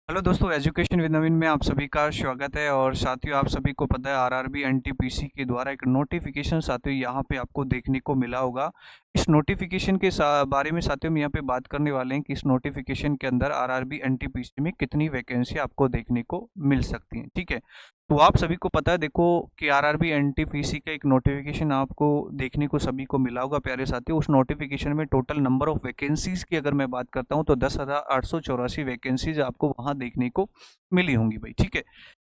Hello दोस्तों, education with नवीन में आप सभी का स्वागत है। और साथियों, आप सभी को पता है आरआरबी एनटीपीसी के द्वारा एक नोटिफिकेशन साथियों यहाँ पे आपको देखने को मिला होगा। इस नोटिफिकेशन के बारे में साथियों हम यहाँ पे बात करने वाले हैं कि इस नोटिफिकेशन के अंदर आरआरबी एनटीपीसी में कितनी वैकेंसी आपको देखने को मिल सकती है। ठीक है, तो आप सभी को पता है देखो कि आरआरबी एनटीपीसी का एक नोटिफिकेशन आपको देखने को सभी को मिला होगा प्यारे साथियों। उस नोटिफिकेशन में टोटल नंबर ऑफ वैकेंसीज की अगर मैं बात करता हूं तो 10,884 वैकेंसीज आपको वहां देखने को मिली होंगी भाई। ठीक है,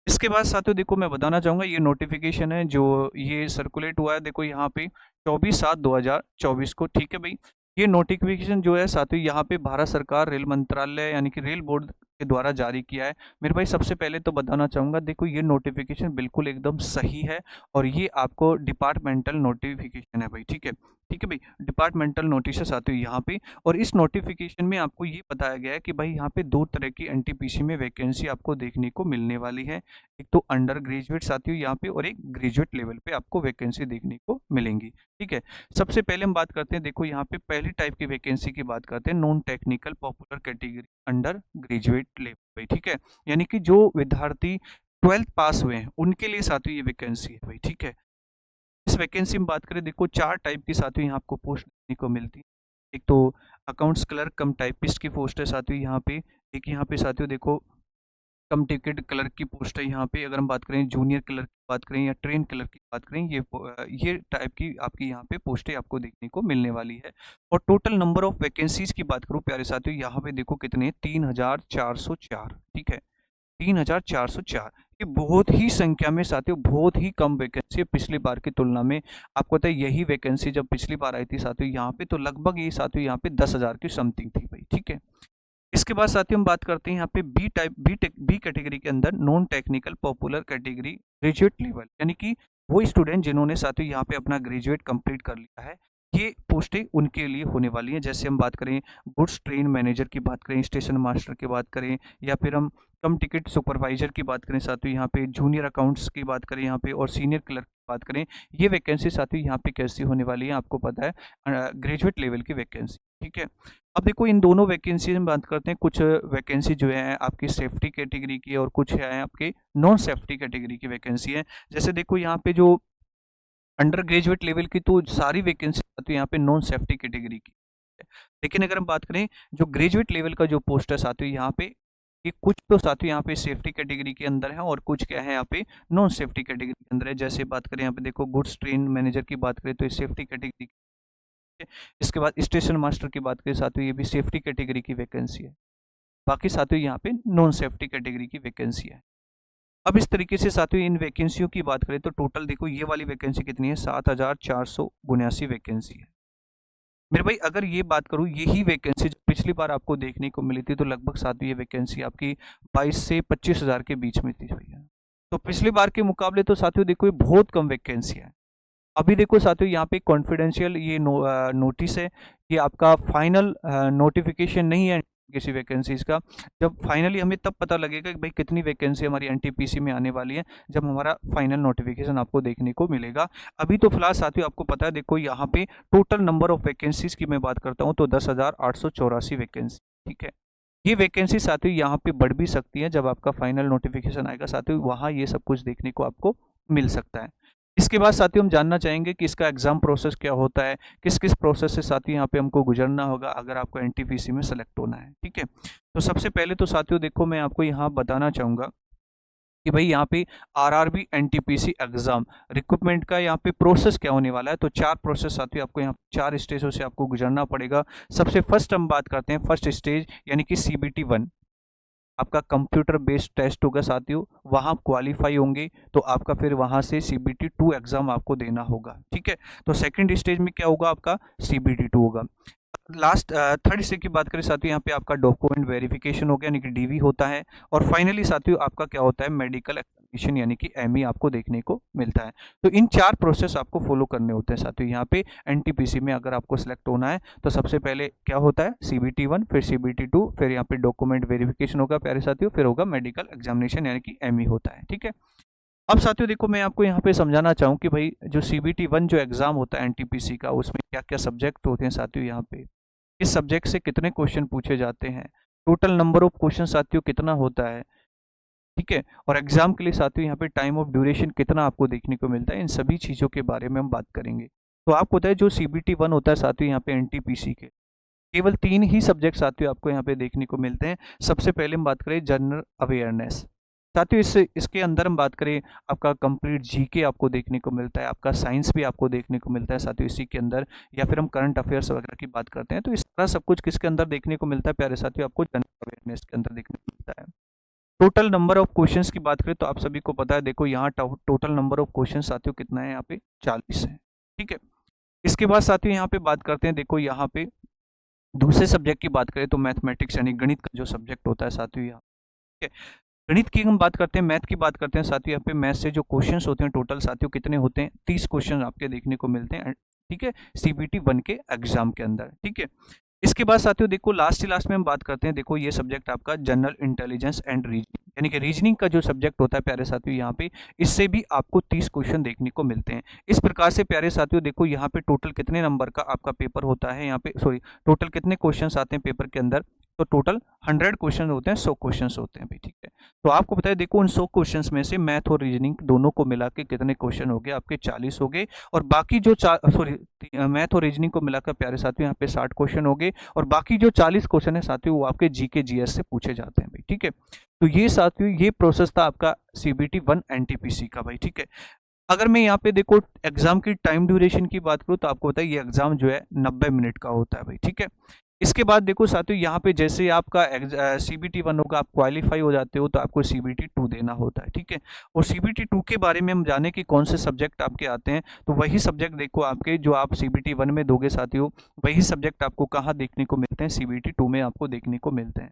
इसके बाद साथियों देखो मैं बताना चाहूंगा ये नोटिफिकेशन है जो ये सर्कुलेट हुआ है देखो यहाँ पे 24/7/2024 को। ठीक है भाई, ये नोटिफिकेशन जो है साथियों यहाँ पे भारत सरकार रेल मंत्रालय यानी कि रेल बोर्ड के द्वारा जारी किया है। मेरे भाई सबसे पहले तो बताना चाहूंगा देखो ये नोटिफिकेशन बिल्कुल एकदम सही है और ये आपको डिपार्टमेंटल नोटिफिकेशन है भाई। ठीक है, ठीक है भाई, डिपार्टमेंटल नोटिस है साथियों यहाँ पे। और इस नोटिफिकेशन में आपको ये बताया गया है कि भाई यहाँ पे दो तरह की एनटीपीसी में वैकेंसी आपको देखने को मिलने वाली है। एक तो अंडर ग्रेजुएट साथियों यहाँ पे और एक ग्रेजुएट लेवल पे आपको वैकेंसी देखने को मिलेंगी। ठीक है, सबसे पहले हम बात करते हैं देखो यहाँ पे पहली टाइप की वैकेंसी की बात करते हैं, non technical popular category under graduate level पे। ठीक है, यानी कि जो विद्यार्थी 12th पास हुए हैं उनके लिए साथियों ये वैकेंसी है भाई। ठीक है, इस वैकेंसी में बात करें देखो चार टाइप की साथियों यहाँ आपको पोस्ट देखने को मिलती है। एक तो अकाउंट्स क्लर्क कम टाइपिस्ट की पोस्ट है साथियों यहाँ पे। एक यहाँ पे साथियों देखो कम टिकट क्लर्क की पोस्ट है यहाँ पे। अगर हम बात करें जूनियर क्लर्क की बात करें या ट्रेन क्लर्क की बात करें, ये टाइप की आपकी यहाँ पे पोस्टें आपको देखने को मिलने वाली है। और टोटल नंबर ऑफ वैकेंसीज की बात करूँ प्यारे साथियों, यहाँ पे देखो कितने 3,404। ठीक है, 3,404, ये बहुत ही संख्या में साथियों बहुत ही कम वैकेंसी है पिछली बार की तुलना में। आपको पता है यही वैकेंसी जब पिछली बार आई थी साथियों यहाँ पे तो लगभग ये साथियों यहाँ पे 10,000 की समथिंग थी भाई। ठीक है, इसके बाद साथियों हम बात करते हैं यहाँ पे बी कैटेगरी के अंदर non technical popular category graduate level, यानी कि वो स्टूडेंट जिन्होंने साथियों यहाँ पे अपना ग्रेजुएट कंप्लीट कर लिया है, ये पोस्टें उनके लिए होने वाली हैं। जैसे हम बात करें गुड्स ट्रेन मैनेजर की बात करें, स्टेशन मास्टर की बात करें, या फिर हम कम टिकट सुपरवाइजर की बात करें साथियों यहाँ पे, जूनियर अकाउंट्स की बात करें यहाँ पे, और सीनियर क्लर्क की बात करें, ये वैकेंसी साथियों यहाँ पे कैसी होने वाली है आपको पता है, ग्रेजुएट लेवल की वैकेंसी। ठीक है, अब देखो इन दोनों वैकेंसी में बात करते हैं। कुछ वैकेंसी जो है आपकी सेफ्टी कैटेगरी की और कुछ है आपके नॉन सेफ्टी कैटेगरी की वैकेंसी है। जैसे देखो यहाँ पे जो अंडर ग्रेजुएट लेवल की तो सारी वैकेंसी आती है यहाँ पे नॉन सेफ्टी कैटेगरी की है। लेकिन अगर हम बात करें जो ग्रेजुएट लेवल का जो पोस्ट है साथियों यहाँ पे, ये कुछ तो साथियों यहाँ पे सेफ्टी कैटेगरी के अंदर है और कुछ क्या है यहाँ पे नॉन सेफ्टी कैटेगरी के अंदर है। जैसे बात करें यहाँ पे देखो गुड्स ट्रेन मैनेजर की बात करें तो ये सेफ्टी कैटेगरी। इसके बाद स्टेशन मास्टर की बात करें साथियों, ये भी सेफ्टी कैटेगरी की वैकेंसी है। बाकी साथियों यहाँ पे नॉन सेफ्टी कैटेगरी की वैकेंसी है। अब इस तरीके से साथियों इन वैकेंसियों की बात करें तो टोटल देखो ये वाली वैकेंसी कितनी है, 7,479 वैकेंसी है। मेरे भाई अगर ये बात करूँ यही वैकेंसी जो पिछली बार आपको देखने को मिली थी तो लगभग साथियों ये वैकेंसी आपकी 22 से 25,000 के बीच में थी भैया। तो पिछली बार के मुकाबले तो साथियों देखो ये बहुत कम वैकेंसी है। अभी देखो साथियों यहाँ पे कॉन्फिडेंशियल ये नोटिस है, ये आपका फाइनल नोटिफिकेशन नहीं है किसी वैकेंसीज का। जब फाइनली हमें तब पता लगेगा कि भाई कितनी वैकेंसी हमारी एनटीपीसी में आने वाली है, जब हमारा फाइनल नोटिफिकेशन आपको देखने को मिलेगा। अभी तो फिलहाल साथियों आपको पता है देखो यहाँ पे टोटल नंबर ऑफ वैकेंसीज की मैं बात करता हूँ तो 10,884 वैकेंसी। ठीक है, ये वैकेंसी साथियों यहाँ पे बढ़ भी सकती है, जब आपका फाइनल नोटिफिकेशन आएगा साथियों वहाँ ये सब कुछ देखने को आपको मिल सकता है। इसके बाद साथियों हम जानना चाहेंगे कि इसका एग्जाम प्रोसेस क्या होता है, किस किस प्रोसेस से साथियों यहाँ पे हमको गुजरना होगा अगर आपको एनटीपीसी में सेलेक्ट होना है। ठीक है, तो सबसे पहले तो साथियों देखो मैं आपको यहाँ बताना चाहूंगा कि भाई यहाँ पे आरआरबी एनटीपीसी एग्जाम रिक्रूटमेंट का यहाँ पे प्रोसेस क्या होने वाला है। तो चार प्रोसेस साथियों आपको यहाँ चार स्टेजों से आपको गुजरना पड़ेगा। सबसे फर्स्ट हम बात करते हैं फर्स्ट स्टेज यानी कि CBT 1, आपका कंप्यूटर बेस्ड टेस्ट होगा साथियों, वहां आप क्वालिफाई होंगे तो आपका फिर वहां से CBT 2 एग्जाम आपको देना होगा। ठीक है, तो सेकंड स्टेज में क्या होगा आपका CBT 2 होगा। लास्ट थर्ड स्टेज की बात करें साथियों यहाँ पे आपका डॉक्यूमेंट वेरिफिकेशन हो गया यानी कि DV होता है। और फाइनली साथियों आपका क्या होता है मेडिकल एग्जामिनेशन यानी कि ME आपको देखने को मिलता है। तो इन चार प्रोसेस आपको फॉलो करने होते हैं साथियों यहाँ पे एनटीपीसी में अगर आपको सिलेक्ट होना है। तो सबसे पहले क्या होता है CBT 1, फिर CBT 2, फिर यहाँ पे डॉक्यूमेंट वेरिफिकेशन होगा प्यारे साथियों, फिर होगा मेडिकल एग्जामिनेशन यानी कि ME होता है। ठीक है, अब साथियों देखो मैं आपको यहाँ पे समझाना चाहूँ कि भाई जो CBT 1 जो एग्जाम होता है एनटीपीसी का, उसमें क्या क्या सब्जेक्ट होते हैं साथियों यहाँ पे, किस सब्जेक्ट से कितने क्वेश्चन पूछे जाते हैं। टोटल नंबर ऑफ क्वेश्चन साथियों कितना होता है, ठीक है, और एग्जाम के लिए साथियों यहाँ पे टाइम ऑफ ड्यूरेशन कितना आपको देखने को मिलता है, इन सभी चीज़ों के बारे में हम बात करेंगे। तो आपको पता है जो CBT 1 होता है साथियों यहाँ पे NTPC के केवल 3 ही सब्जेक्ट साथियों आपको यहाँ पे देखने को मिलते हैं। सबसे पहले हम बात करें जनरल अवेयरनेस। साथियों इसके अंदर हम बात करें, आपका कंप्लीट जीके आपको देखने को मिलता है, आपका साइंस भी आपको देखने को मिलता है साथियों इसी के अंदर, या फिर हम करंट अफेयर्स वगैरह की बात करते हैं तो इस तरह सब कुछ किसके अंदर देखने को मिलता है प्यारे साथियों, आपको जनरल अवेयरनेस के अंदर देखने को मिलता है। टोटल नंबर ऑफ क्वेश्चंस की बात करें तो आप सभी को पता है, देखो यहाँ टोटल नंबर ऑफ क्वेश्चन साथियों कितना है, यहाँ पे 40 है, ठीक है। इसके बाद साथियों यहाँ पे बात करते हैं, देखो यहाँ पे दूसरे सब्जेक्ट की बात करें तो मैथमेटिक्स यानी गणित का जो सब्जेक्ट होता है साथियों यहाँ, ठीक है। गणित की हम बात करते हैं, मैथ की बात करते हैं साथियों, यहाँ पे मैथ से जो क्वेश्चंस होते हैं टोटल साथियों कितने होते हैं, 30 क्वेश्चन आपके देखने को मिलते हैं, ठीक है, CBT 1 के एग्जाम के अंदर, ठीक है। इसके बाद साथियों देखो लास्ट में हम बात करते हैं, देखो ये सब्जेक्ट आपका जनरल इंटेलिजेंस एंड रीजनिंग, यानी कि रीजनिंग का जो सब्जेक्ट होता है प्यारे साथियों यहाँ पे, इससे भी आपको 30 क्वेश्चन देखने को मिलते हैं। इस प्रकार से प्यारे साथियों देखो यहाँ पे टोटल कितने नंबर का आपका पेपर होता है, यहाँ पे सॉरी टोटल कितने क्वेश्चन आते हैं पेपर के अंदर, तो टोटल 100 क्वेश्चन होते हैं, 100 क्वेश्चन होते हैं भाई, ठीक है। तो आपको पता है देखो उन 100 क्वेश्चन में से मैथ और रीजनिंग दोनों को मिला के कितने क्वेश्चन हो गए, आपके 40 हो गए, और बाकी जो मैथ और रीजनिंग को मिलाकर प्यारे साथियों यहाँ पे 60 क्वेश्चन हो गए, और बाकी जो 40 क्वेश्चन है साथियों वो आपके जीके जीएस से पूछे जाते हैं भाई, ठीक है। तो ये साथियों ये प्रोसेस था आपका CBT 1 NTPC का भाई, ठीक है। अगर मैं यहाँ पे देखो एग्जाम की टाइम ड्यूरेशन की बात करूँ तो आपको पता है ये एग्जाम जो है 90 मिनट का होता है भाई, ठीक है। इसके बाद देखो साथियों यहाँ पे जैसे आपका CBT 1 होगा, आप क्वालिफाई हो जाते हो तो आपको CBT 2 देना होता है, ठीक है। और CBT 2 के बारे में हम जाने कि कौन से सब्जेक्ट आपके आते हैं, तो वही सब्जेक्ट देखो आपके जो आप CBT 1 में दोगे साथियों, वही सब्जेक्ट आपको कहाँ देखने को मिलते हैं, CBT 2 में आपको देखने को मिलते हैं।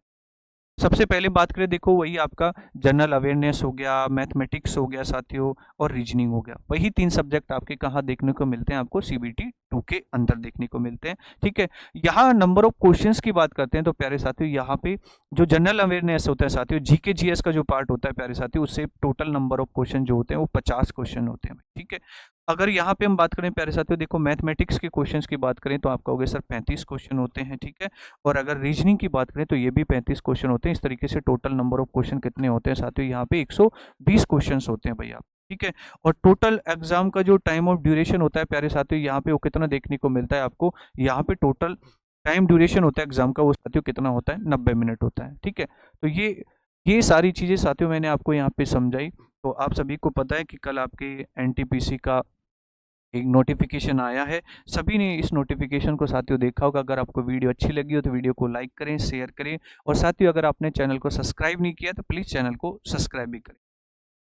सबसे पहले बात करें देखो वही आपका जनरल अवेयरनेस हो गया, मैथमेटिक्स हो गया साथियों, और रीजनिंग हो गया, वही 3 सब्जेक्ट आपके कहाँ देखने को मिलते हैं, आपको CBT 2 के अंदर देखने को मिलते हैं, ठीक है। यहाँ नंबर ऑफ क्वेश्चंस की बात करते हैं तो प्यारे साथियों यहाँ पे जो जनरल अवेयरनेस होता है साथियों, जीके जीएस का जो पार्ट होता है प्यारे साथियों, उससे टोटल नंबर ऑफ क्वेश्चन जो होते हैं वो 50 क्वेश्चन होते हैं, ठीक है। अगर यहाँ पे हम बात करें प्यारे साथियों, देखो मैथमेटिक्स के क्वेश्चंस की बात करें तो आपका हो गया सर 35 क्वेश्चन होते हैं, ठीक है। और अगर रीजनिंग की बात करें तो ये भी 35 क्वेश्चन होते हैं। इस तरीके से टोटल नंबर ऑफ क्वेश्चन कितने होते हैं साथियों, यहाँ पे 120 क्वेश्चन होते हैं भैया, ठीक है। और टोटल एग्जाम का जो टाइम ऑफ ड्यूरेशन होता है प्यारे साथियों, यहाँ पे वो कितना देखने को मिलता है आपको, यहाँ पे टोटल टाइम ड्यूरेशन होता है एग्जाम का वो साथियों कितना होता है, 90 मिनट होता है, ठीक है। तो ये सारी चीज़ें साथियों मैंने आपको यहाँ पे समझाई। तो आप सभी को पता है कि कल आपके NTPC का एक नोटिफिकेशन आया है, सभी ने इस नोटिफिकेशन को साथियों देखा होगा। अगर आपको वीडियो अच्छी लगी हो तो वीडियो को लाइक करें, शेयर करें, और साथियों अगर आपने चैनल को सब्सक्राइब नहीं किया तो प्लीज़ चैनल को सब्सक्राइब भी करें।